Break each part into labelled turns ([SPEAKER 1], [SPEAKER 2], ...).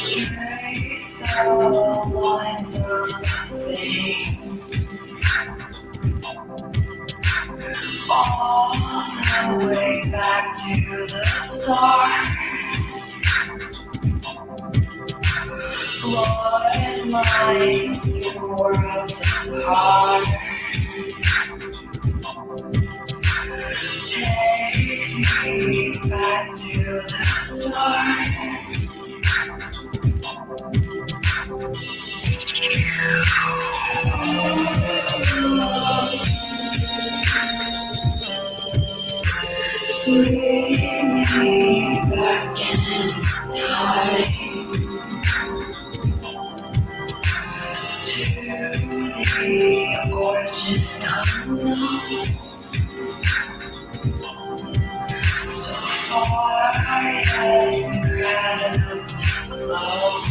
[SPEAKER 1] Trace the lines of things all the way back to the start. Blood lines through worlds apart. Take me back to the start. Bring me back in time to the origin unknown. So far and incredibly close.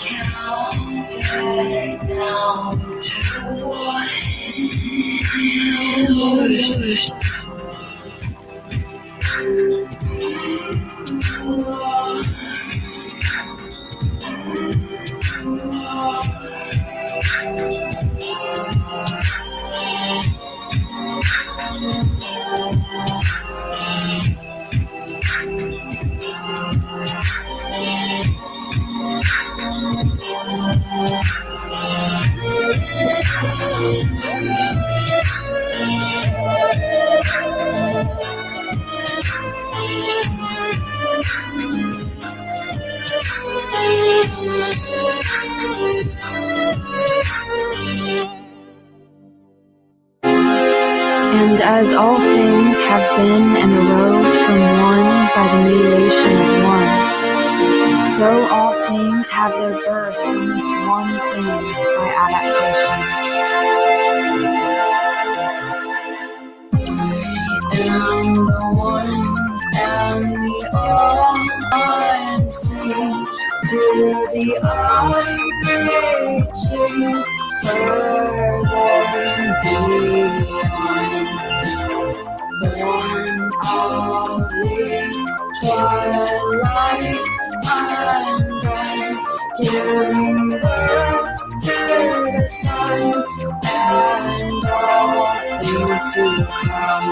[SPEAKER 1] Counting down to one.
[SPEAKER 2] And as all things have been and arose from one by the mediation of one, so all things have their birth from this one thing by adaptation.
[SPEAKER 1] I am the one, and we all are in sync. to the unreaching further beyond. Born of the twilight, undone, giving birth to the sun and all things to come.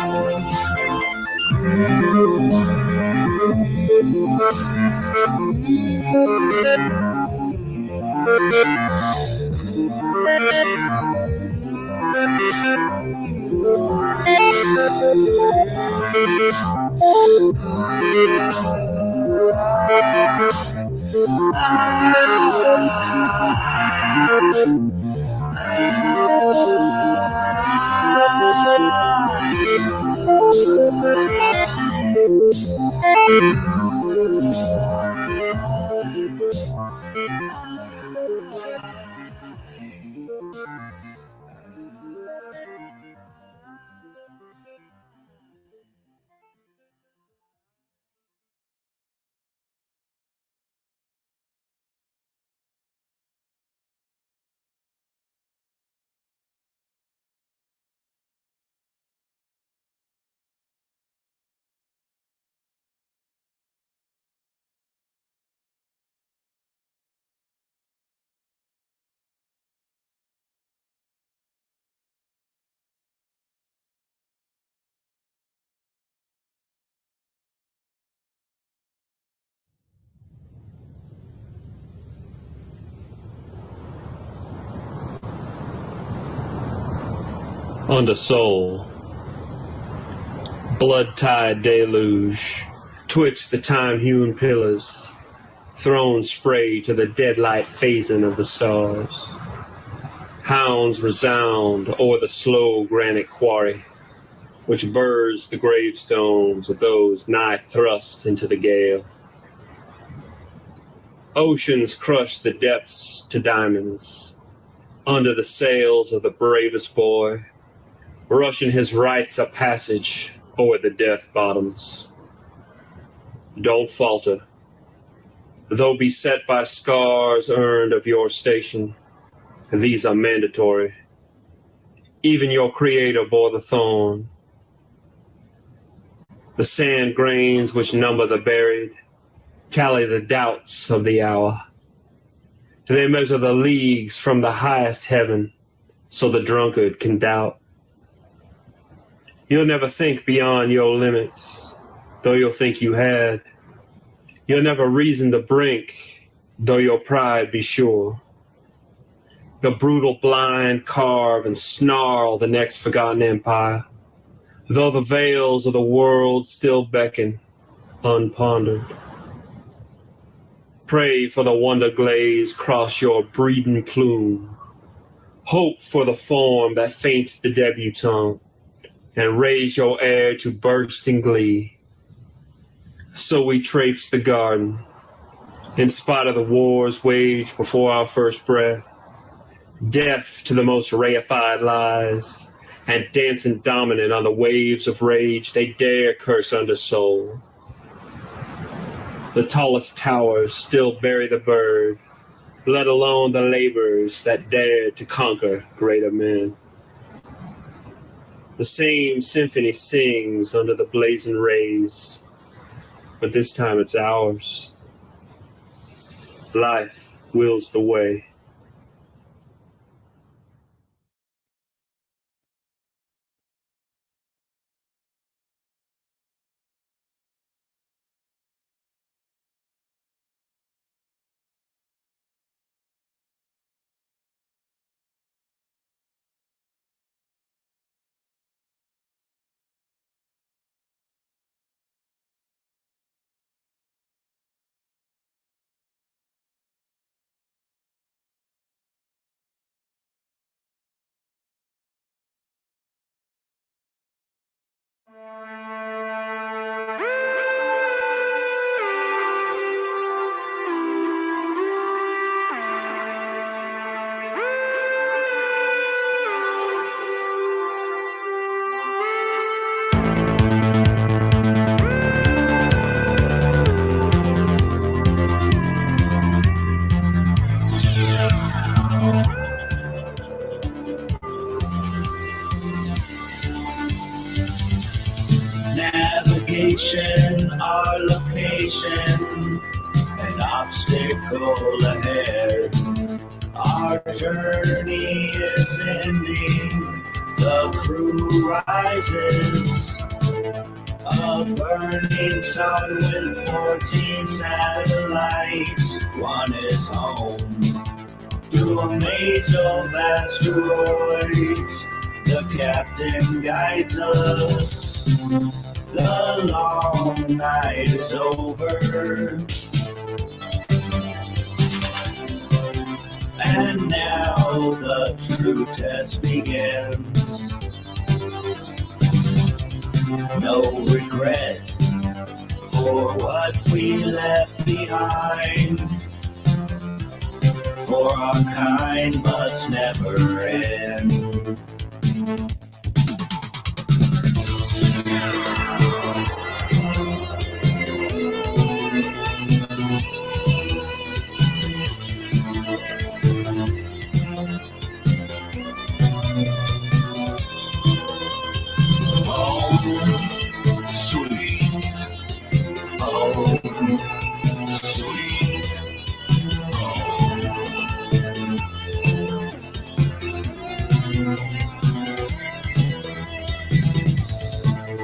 [SPEAKER 3] On the soul, blood-tide deluge, twixt the time-hewn pillars, thrown spray to the deadlight phasing of the stars. Hounds resound o'er the slow granite quarry, which birds the gravestones of those nigh thrust into the gale. Oceans crush the depths to diamonds, under the sails of the bravest boy, rushing his rites of passage o'er the death bottoms. Don't falter. Though beset by scars earned of your station, these are mandatory. Even your creator bore the thorn. The sand grains which number the buried tally the doubts of the hour. They measure the leagues from the highest heaven so the drunkard can doubt. You'll never think beyond your limits, though you'll think you had. You'll never reason the brink, though your pride be sure. The brutal blind carve and snarl the next forgotten empire, though the veils of the world still beckon, unpondered. Pray for the wonder glaze cross your breeding plume. Hope for the form that faints the debutante, and raise your air to bursting glee. So we traipse the garden, in spite of the wars waged before our first breath, deaf to the most reified lies, and dancing dominant on the waves of rage they dare curse under soul. The tallest towers still bury the bird, let alone the labors that dared to conquer greater men. The same symphony sings under the blazing rays, but this time it's ours. Life wills the way.
[SPEAKER 1] reaching our location, an obstacle ahead. Our journey is ending, the crew rises. A burning sun with 14 satellites. One is home. Through a maze of asteroids, the captain guides us. The long night is over. And now the true test begins. No regret for what we left behind. For our kind must never end.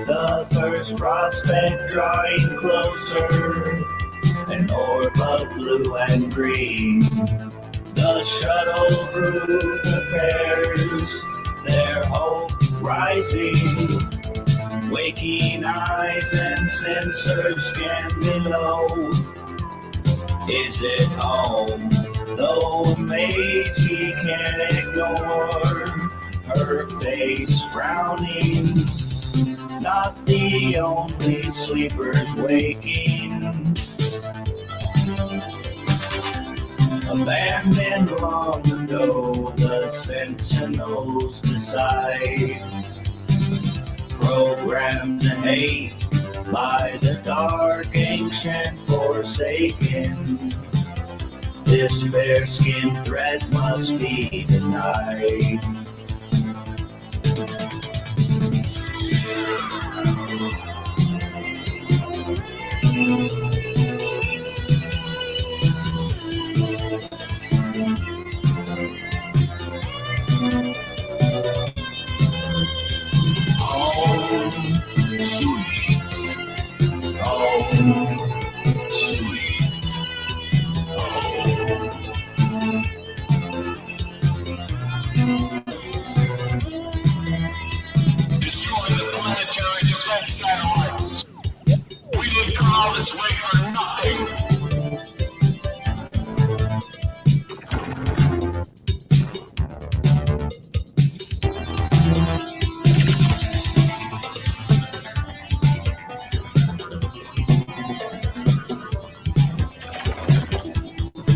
[SPEAKER 1] The first prospect drawing closer, an orb of blue and green. The shuttle crew prepares, their hope rising. Waking eyes and sensors scan below. Is it home? Though amazed he can't ignore her face frowning. Not the only sleepers waking. Abandoned long ago, the sentinels decide. Programmed to hate by the dark ancient forsaken. This fair-skinned threat must be denied.
[SPEAKER 4] Satellites. We didn't come all this way for nothing.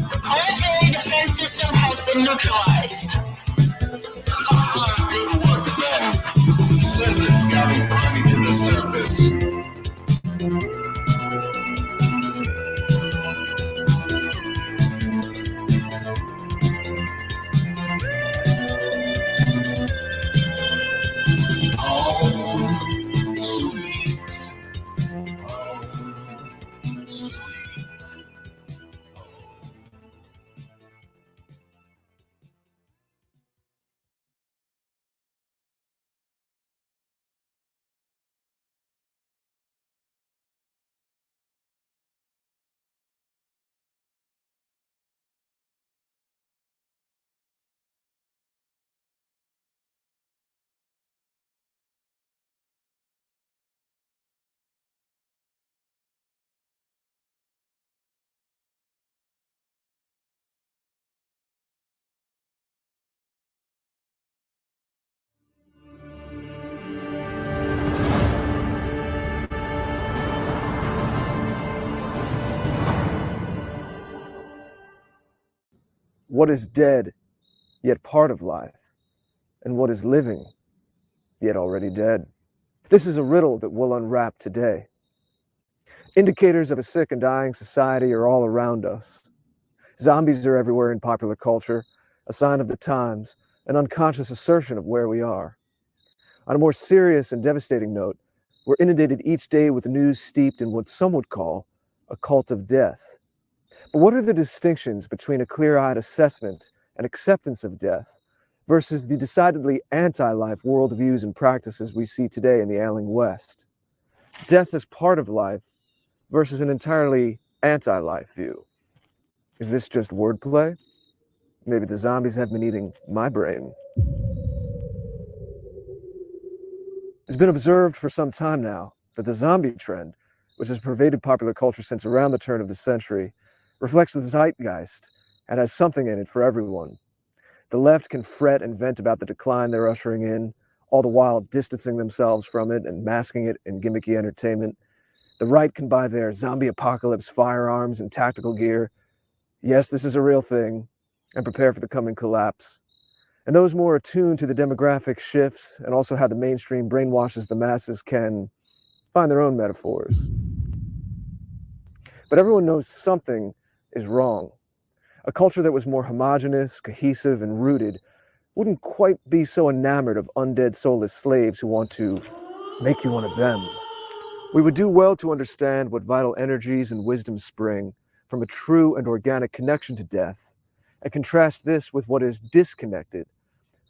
[SPEAKER 4] The planetary defense system has been neutralized. Good work, then. Send the scouting party to the surface.
[SPEAKER 5] What is dead, yet part of life, and what is living, yet already dead? This is a riddle that we'll unwrap today. Indicators of a sick and dying society are all around us. Zombies are everywhere in popular culture, a sign of the times, an unconscious assertion of where we are. On a more serious and devastating note, We're inundated each day with news steeped in what some would call a cult of death. But what are the distinctions between a clear-eyed assessment and acceptance of death versus the decidedly anti-life worldviews and practices we see today in the ailing West? Death as part of life versus an entirely anti-life view. Is this just wordplay? Maybe the zombies have been eating my brain. It's been observed for some time now that the zombie trend, which has pervaded popular culture since around the turn of the century, reflects the zeitgeist and has something in it for everyone. The left can fret and vent about the decline they're ushering in, all the while distancing themselves from it and masking it in gimmicky entertainment. The right can buy their zombie apocalypse firearms and tactical gear. Yes, this is a real thing, and prepare for the coming collapse. And those more attuned to the demographic shifts and also how the mainstream brainwashes the masses can find their own metaphors. But everyone knows something is wrong. A culture that was more homogenous, cohesive, and rooted wouldn't quite be so enamored of undead soulless slaves who want to make you one of them. We would do well to understand what vital energies and wisdom spring from a true and organic connection to death, and contrast this with what is disconnected,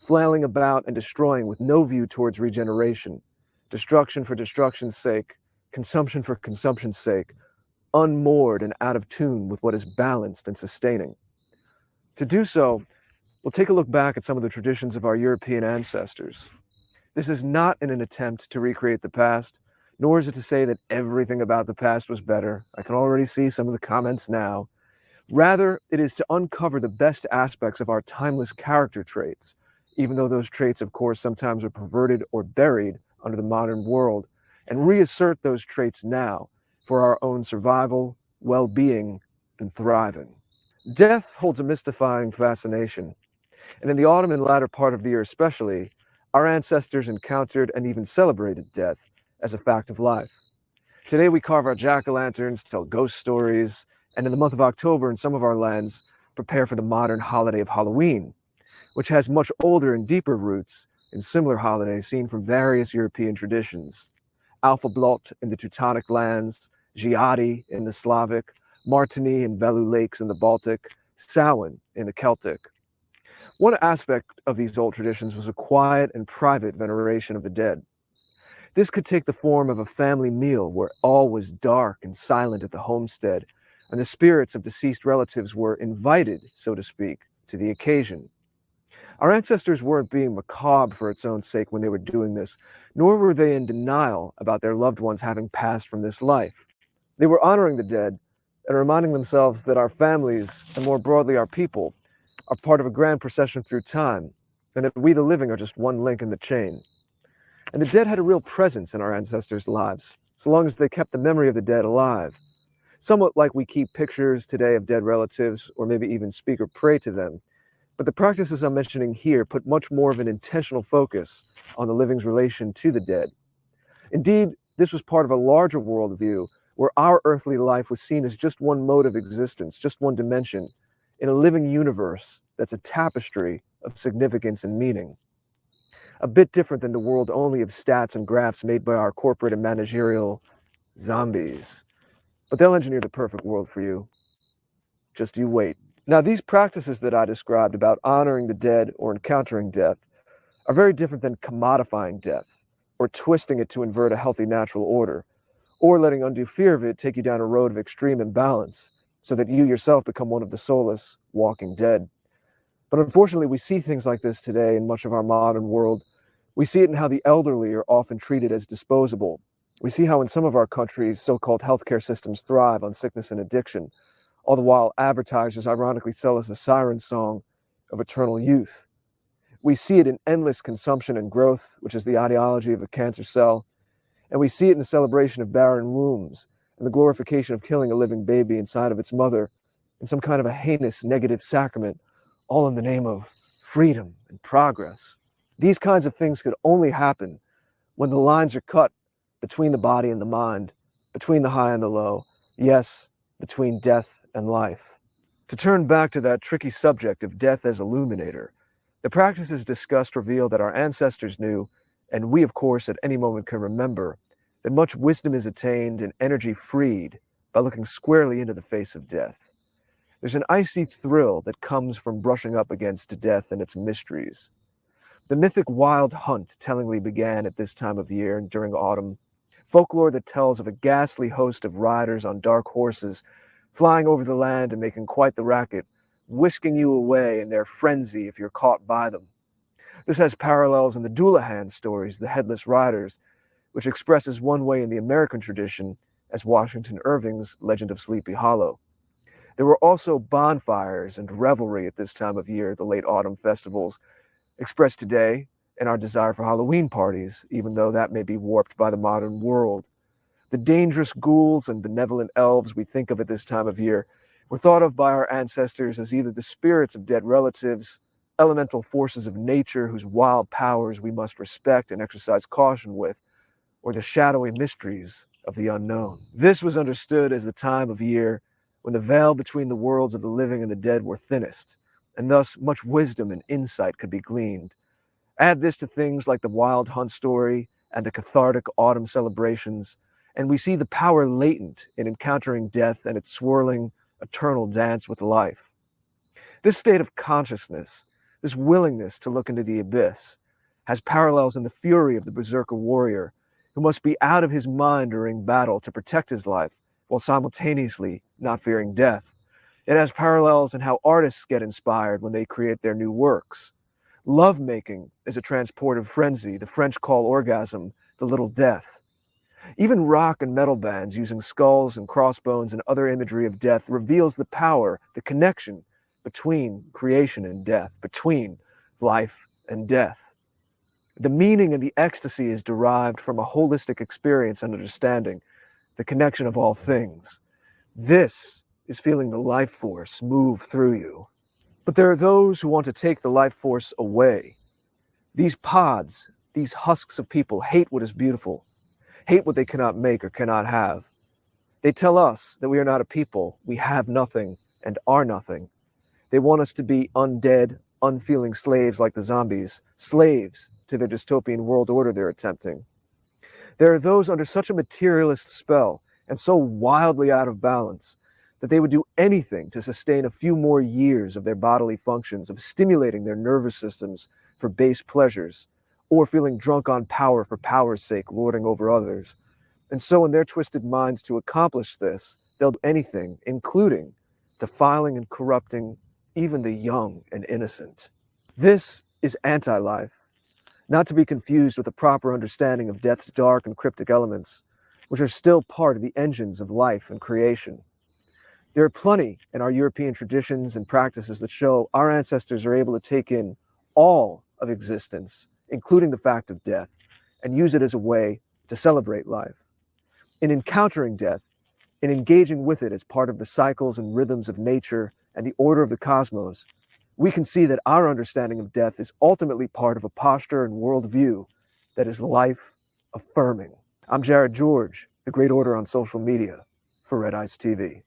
[SPEAKER 5] flailing about and destroying with no view towards regeneration, destruction for destruction's sake, consumption for consumption's sake, unmoored and out of tune with what is balanced and sustaining. To do so, we'll take a look back at some of the traditions of our European ancestors. This is not in an attempt to recreate the past, nor is it to say that everything about the past was better. I can already see some of the comments now. Rather, it is to uncover the best aspects of our timeless character traits, even though those traits, of course, sometimes are perverted or buried under the modern world, and reassert those traits now for our own survival, well-being, and thriving. Death holds a mystifying fascination, and in the autumn and latter part of the year especially, our ancestors encountered and even celebrated death as a fact of life. Today we carve our jack-o'-lanterns, tell ghost stories, and in the month of October in some of our lands, prepare for the modern holiday of Halloween, which has much older and deeper roots in similar holidays seen from various European traditions. Alpha-Blot in the Teutonic lands, Giadi in the Slavic, Martini and Velu lakes in the Baltic, Samhain in the Celtic. One aspect of these old traditions was a quiet and private veneration of the dead. This could take the form of a family meal where all was dark and silent at the homestead, and the spirits of deceased relatives were invited, so to speak, to the occasion. Our ancestors weren't being macabre for its own sake when they were doing this, nor were they in denial about their loved ones having passed from this life. They were honoring the dead and reminding themselves that our families, and more broadly our people, are part of a grand procession through time, and that we the living are just one link in the chain. And the dead had a real presence in our ancestors' lives, so long as they kept the memory of the dead alive. Somewhat like we keep pictures today of dead relatives, or maybe even speak or pray to them. But the practices I'm mentioning here put much more of an intentional focus on the living's relation to the dead. Indeed, this was part of a larger worldview where our earthly life was seen as just one mode of existence, just one dimension, in a living universe that's a tapestry of significance and meaning. A bit different than the world only of stats and graphs made by our corporate and managerial zombies. But they'll engineer the perfect world for you. Just you wait. Now, these practices that I described about honoring the dead or encountering death are very different than commodifying death, or twisting it to invert a healthy natural order, or letting undue fear of it take you down a road of extreme imbalance, so that you yourself become one of the soulless walking dead. But unfortunately, we see things like this today in much of our modern world. We see it in how the elderly are often treated as disposable. We see how in some of our countries, so-called healthcare systems thrive on sickness and addiction, all the while advertisers ironically sell us a siren song of eternal youth. We see it in endless consumption and growth, which is the ideology of the cancer cell, and we see it in the celebration of barren wombs and the glorification of killing a living baby inside of its mother in some kind of a heinous negative sacrament, all in the name of freedom and progress. These kinds of things could only happen when the lines are cut between the body and the mind, between the high and the low, yes, between death and life. To turn back to that tricky subject of death as illuminator, the practices discussed reveal that our ancestors knew, and we of course at any moment can remember, that much wisdom is attained and energy freed by looking squarely into the face of death. There's an icy thrill that comes from brushing up against death and its mysteries. The mythic wild hunt tellingly began at this time of year and during autumn, folklore that tells of a ghastly host of riders on dark horses flying over the land and making quite the racket, whisking you away in their frenzy if you're caught by them. This has parallels in the Doulahan stories, the Headless Riders, which expresses one way in the American tradition as Washington Irving's Legend of Sleepy Hollow. There were also bonfires and revelry at this time of year, the late autumn festivals, expressed today in our desire for Halloween parties, even though that may be warped by the modern world. The dangerous ghouls and benevolent elves we think of at this time of year were thought of by our ancestors as either the spirits of dead relatives, elemental forces of nature whose wild powers we must respect and exercise caution with, or the shadowy mysteries of the unknown. This was understood as the time of year when the veil between the worlds of the living and the dead were thinnest, and thus much wisdom and insight could be gleaned. Add this to things like the wild hunt story and the cathartic autumn celebrations, and we see the power latent in encountering death and its swirling, eternal dance with life. This state of consciousness, this willingness to look into the abyss, has parallels in the fury of the berserker warrior, who must be out of his mind during battle to protect his life, while simultaneously not fearing death. It has parallels in how artists get inspired when they create their new works. Love-making is a transportive frenzy the French call orgasm, the little death. Even rock and metal bands using skulls and crossbones and other imagery of death reveals the power, the connection between creation and death, between life and death. The meaning and the ecstasy is derived from a holistic experience and understanding, the connection of all things. This is feeling the life force move through you. But there are those who want to take the life force away. These pods, these husks of people hate what is beautiful, hate what they cannot make or cannot have. They tell us that we are not a people, we have nothing and are nothing. They want us to be undead, unfeeling slaves like the zombies, slaves to their dystopian world order they're attempting. There are those under such a materialist spell and so wildly out of balance that they would do anything to sustain a few more years of their bodily functions, of stimulating their nervous systems for base pleasures, or feeling drunk on power for power's sake, lording over others. And so in their twisted minds to accomplish this, they'll do anything, including defiling and corrupting even the young and innocent. This is anti-life, not to be confused with a proper understanding of death's dark and cryptic elements, which are still part of the engines of life and creation. There are plenty in our European traditions and practices that show our ancestors are able to take in all of existence, including the fact of death, and use it as a way to celebrate life. In encountering death, in engaging with it as part of the cycles and rhythms of nature and the order of the cosmos, we can see that our understanding of death is ultimately part of a posture and worldview that is life-affirming. I'm Jared George, the Great Order on social media, for Red Ice TV.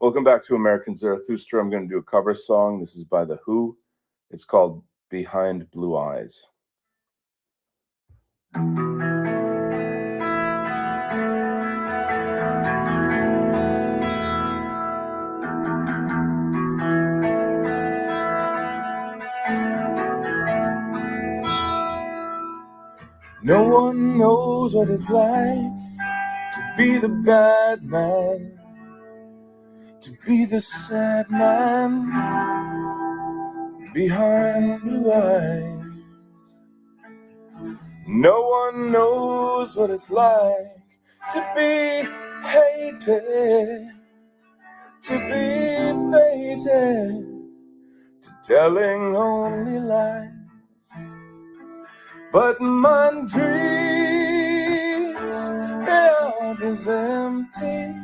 [SPEAKER 6] Welcome back to American Zarathustra. I'm going to do a cover song. This is by The Who. It's called Behind Blue Eyes. No one knows what it's like to be the bad man, to be the sad man behind blue eyes. No one knows what it's like to be hated, to be fated, to telling only lies. But my dreams, they are as empty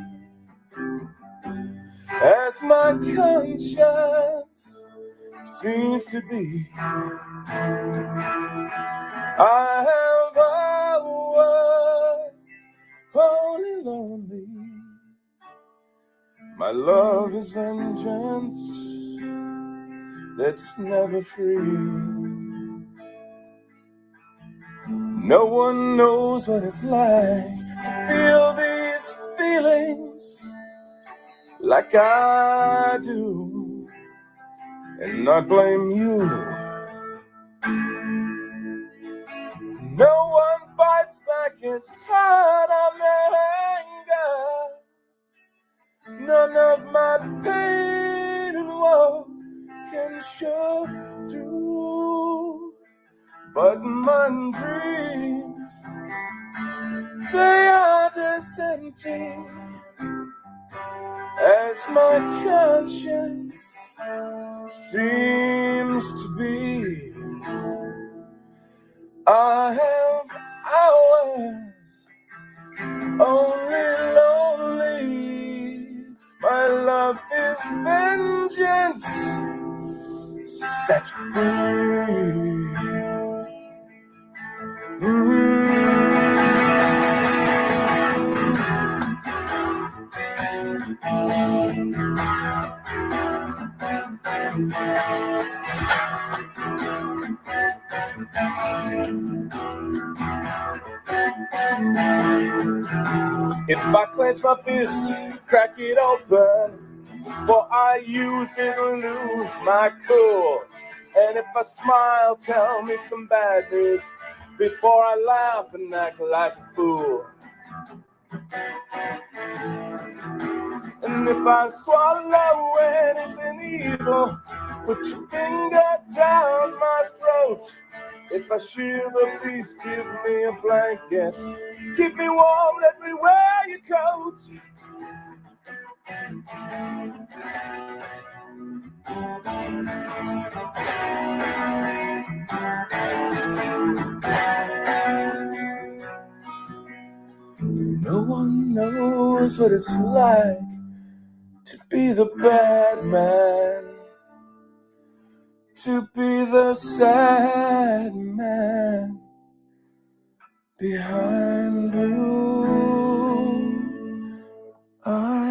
[SPEAKER 6] as my conscience seems to be. I have hours only lonely. My love is vengeance that's never free. No one knows what it's like to feel these feelings like I do, and not blame you. No one fights back his heart on anger. None of my pain and woe can show through. But my dreams, they are as empty as my conscience seems to be. I have hours only lonely. My love is vengeance set free. If I clench my fist, crack it open, for I use it and lose my cool. And if I smile, tell me some bad news before I laugh and act like a fool. And if I swallow anything evil, put your finger down my throat. If I shiver, please give me a blanket. Keep me warm, let me wear your coat. No one knows what it's like to be the bad man, to be the sad man behind blue eyes.